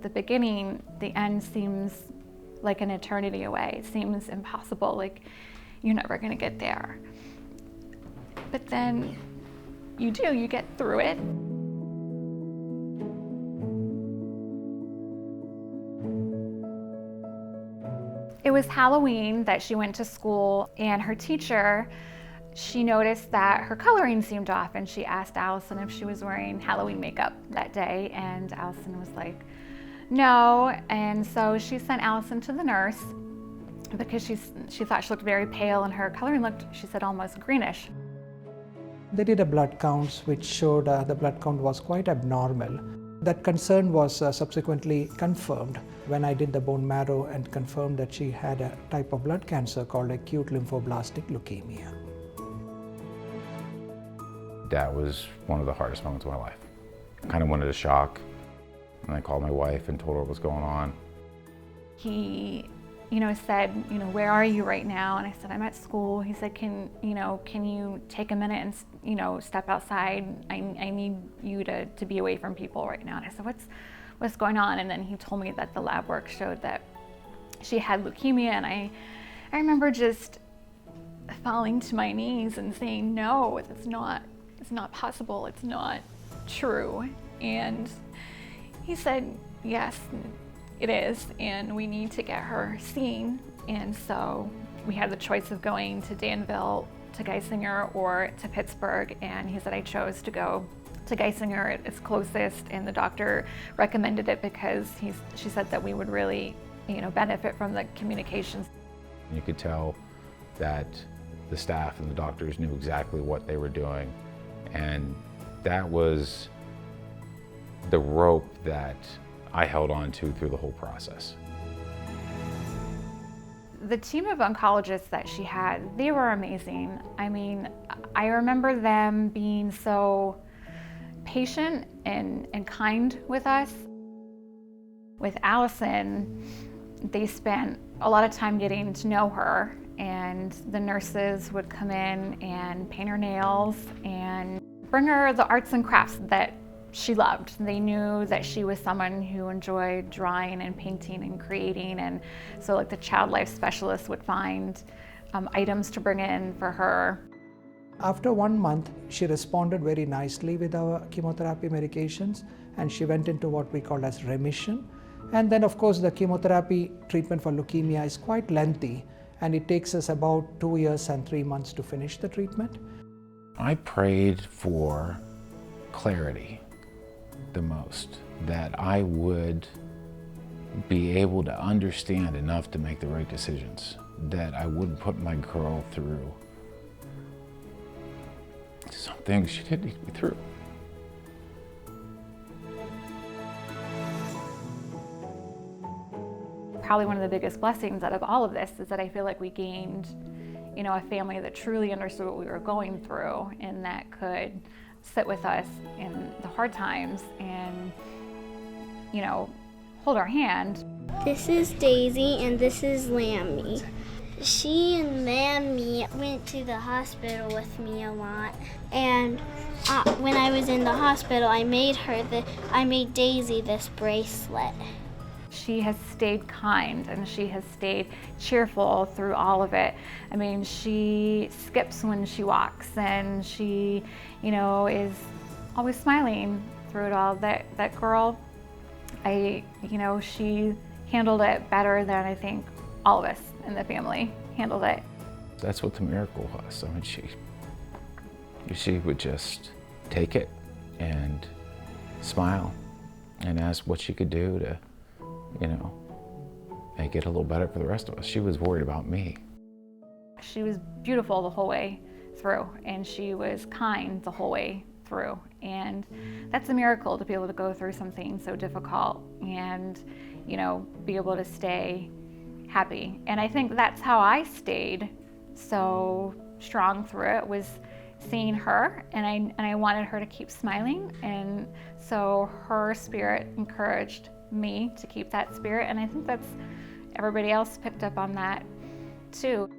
the beginning, the end seems like an eternity away. It seems impossible, like you're never gonna get there. But then you do, you get through it. It was Halloween that she went to school, and her teacher, she noticed that her coloring seemed off, and she asked Allison if she was wearing Halloween makeup that day, and Allison was like, no. And so she sent Allison to the nurse because she thought she looked very pale, and her coloring looked, she said, almost greenish. They did a blood count which showed the blood count was quite abnormal. That concern was subsequently confirmed when I did the bone marrow and confirmed that she had a type of blood cancer called acute lymphoblastic leukemia. That was one of the hardest moments of my life. I kind of went into shock, and I called my wife and told her what was going on. He, said, where are you right now? And I said, I'm at school. He said, can you take a minute and, step outside? I need you to be away from people right now. And I said, what's going on? And then he told me that the lab work showed that she had leukemia. And I remember just falling to my knees and saying, no, it's not possible. It's not true. And he said, yes, it is, and we need to get her seen. And so we had the choice of going to Danville, to Geisinger, or to Pittsburgh, and he said I chose to go to Geisinger. It's closest, and the doctor recommended it because she said that we would really benefit from the communications. You could tell that the staff and the doctors knew exactly what they were doing, and that was the rope that I held on to through the whole process. The team of oncologists that she had, they were amazing. I mean, I remember them being so patient and kind with us. With Allison, they spent a lot of time getting to know her, and the nurses would come in and paint her nails and bring her the arts and crafts that she loved. They knew that she was someone who enjoyed drawing and painting and creating, and so like the child life specialist would find items to bring in for her. After 1 month, she responded very nicely with our chemotherapy medications, and she went into what we call as remission. And then of course the chemotherapy treatment for leukemia is quite lengthy, and it takes us about 2 years and 3 months to finish the treatment. I prayed for clarity the most, that I would be able to understand enough to make the right decisions, that I wouldn't put my girl through some things she didn't need to be through. Probably one of the biggest blessings out of all of this is that I feel like we gained, a family that truly understood what we were going through and that could sit with us in the hard times and, hold our hand. This is Daisy and this is Lammy. She and Lammy went to the hospital with me a lot, and when I was in the hospital, I made Daisy this bracelet. She has stayed kind and she has stayed cheerful through all of it. I mean, she skips when she walks, and she, is always smiling through it all. That girl, she handled it better than I think all of us in the family handled it. That's what the miracle was. I mean, she would just take it and smile and ask what she could do to, make it a little better for the rest of us. She was worried about me. She was beautiful the whole way through, and she was kind the whole way through. And that's a miracle, to be able to go through something so difficult and, be able to stay happy. And I think that's how I stayed so strong through it, was seeing her, and I wanted her to keep smiling, and so her spirit encouraged me to keep that spirit, and I think everybody else picked up on that too.